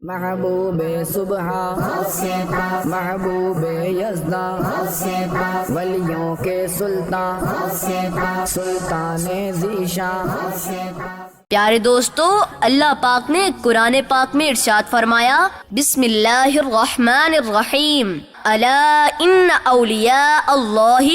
محبوب صبح محبوب یزداں ولیوں کے سلطان سلطان ذیشان۔ پیارے دوستو، اللہ پاک نے قرآن پاک میں ارشاد فرمایا، بسم اللہ الرحمن الرحیم، الا ان اولیاء اللہ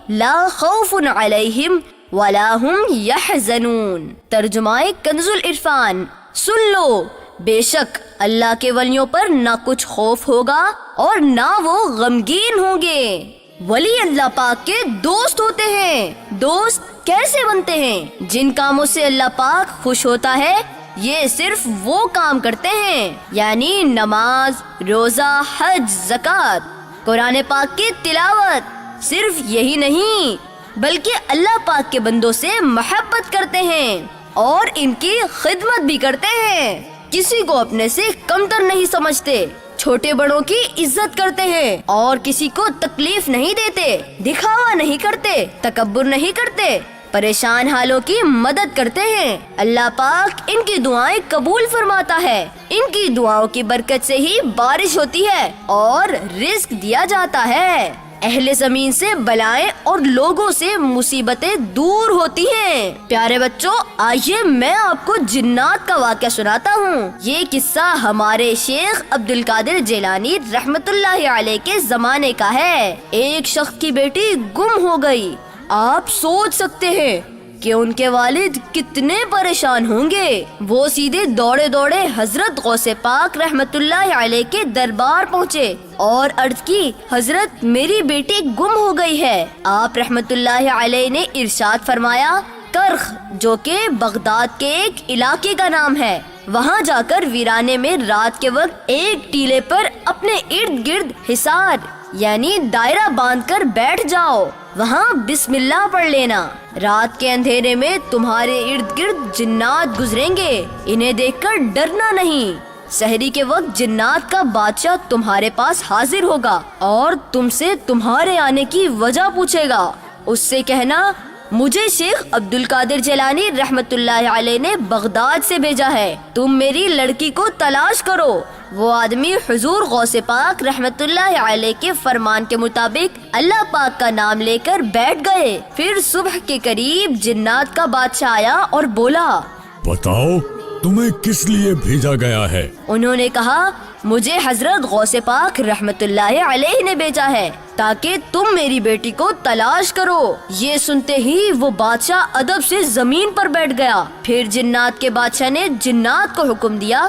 لا خوف علیہم ولا هم یحزنون۔ ترجمہ کنز العرفان۔ سن لو، بے شک اللہ کے ولیوں پر نہ کچھ خوف ہوگا اور نہ وہ غمگین ہوں گے۔ ولی اللہ پاک کے دوست ہوتے ہیں۔ دوست کیسے بنتے ہیں؟ جن کاموں سے اللہ پاک خوش ہوتا ہے یہ صرف وہ کام کرتے ہیں، یعنی نماز، روزہ، حج، زکوٰۃ، قرآن پاک کی تلاوت۔ صرف یہی نہیں بلکہ اللہ پاک کے بندوں سے محبت کرتے ہیں اور ان کی خدمت بھی کرتے ہیں۔ کسی کو اپنے سے کمتر نہیں سمجھتے، چھوٹے بڑوں کی عزت کرتے ہیں اور کسی کو تکلیف نہیں دیتے، دکھاوا نہیں کرتے، تکبر نہیں کرتے، پریشان حالوں کی مدد کرتے ہیں۔ اللہ پاک ان کی دعائیں قبول فرماتا ہے۔ ان کی دعاؤں کی برکت سے ہی بارش ہوتی ہے اور رزق دیا جاتا ہے۔ اہل زمین سے بلائیں اور لوگوں سے مصیبتیں دور ہوتی ہیں۔ پیارے بچوں، آئیے میں آپ کو جنات کا واقعہ سناتا ہوں۔ یہ قصہ ہمارے شیخ عبد القادر جیلانی رحمت اللہ علیہ کے زمانے کا ہے۔ ایک شخص کی بیٹی گم ہو گئی۔ آپ سوچ سکتے ہیں کہ ان کے والد کتنے پریشان ہوں گے۔ وہ سیدھے دوڑے دوڑے حضرت غوث پاک رحمت اللہ علیہ کے دربار پہنچے اور عرض کی، حضرت میری بیٹی گم ہو گئی ہے۔ آپ رحمت اللہ علیہ نے ارشاد فرمایا، کرخ، جو کہ بغداد کے ایک علاقے کا نام ہے، وہاں جا کر ویرانے میں رات کے وقت ایک ٹیلے پر اپنے ارد گرد حصار یعنی دائرہ باندھ کر بیٹھ جاؤ، وہاں بسم اللہ پڑھ لینا۔ رات کے اندھیرے میں تمہارے ارد گرد جنات گزریں گے، انہیں دیکھ کر ڈرنا نہیں۔ سحری کے وقت جنات کا بادشاہ تمہارے پاس حاضر ہوگا اور تم سے تمہارے آنے کی وجہ پوچھے گا۔ اس سے کہنا، مجھے شیخ عبد القادر جیلانی رحمت اللہ علیہ نے بغداد سے بھیجا ہے، تم میری لڑکی کو تلاش کرو۔ وہ آدمی حضور غوث پاک رحمت اللہ علیہ کے فرمان کے مطابق اللہ پاک کا نام لے کر بیٹھ گئے۔ پھر صبح کے قریب جنات کا بادشاہ آیا اور بولا، بتاؤ تمہیں کس لیے بھیجا گیا ہے؟ انہوں نے کہا، مجھے حضرت غوث پاک رحمت اللہ علیہ نے بھیجا ہے تاکہ تم میری بیٹی کو تلاش کرو۔ یہ سنتے ہی وہ بادشاہ ادب سے زمین پر بیٹھ گیا۔ پھر جنات کے بادشاہ نے جنات کو حکم دیا،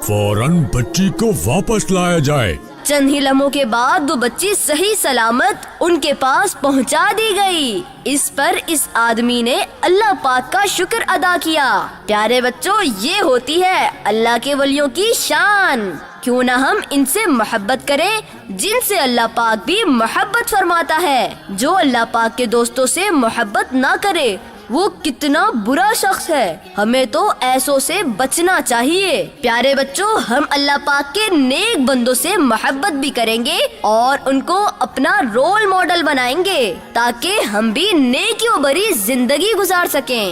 فوراً بچی کو واپس لایا جائے۔ چند ہی لمحوں کے بعد وہ بچی صحیح سلامت ان کے پاس پہنچا دی گئی۔ اس پر اس آدمی نے اللہ پاک کا شکر ادا کیا۔ پیارے بچوں، یہ ہوتی ہے اللہ کے ولیوں کی شان۔ کیوں نہ ہم ان سے محبت کریں جن سے اللہ پاک بھی محبت فرماتا ہے۔ جو اللہ پاک کے دوستوں سے محبت نہ کرے وہ کتنا برا شخص ہے۔ ہمیں تو ایسوں سے بچنا چاہیے۔ پیارے بچوں، ہم اللہ پاک کے نیک بندوں سے محبت بھی کریں گے اور ان کو اپنا رول ماڈل بنائیں گے تاکہ ہم بھی نیکیوں بھری زندگی گزار سکیں۔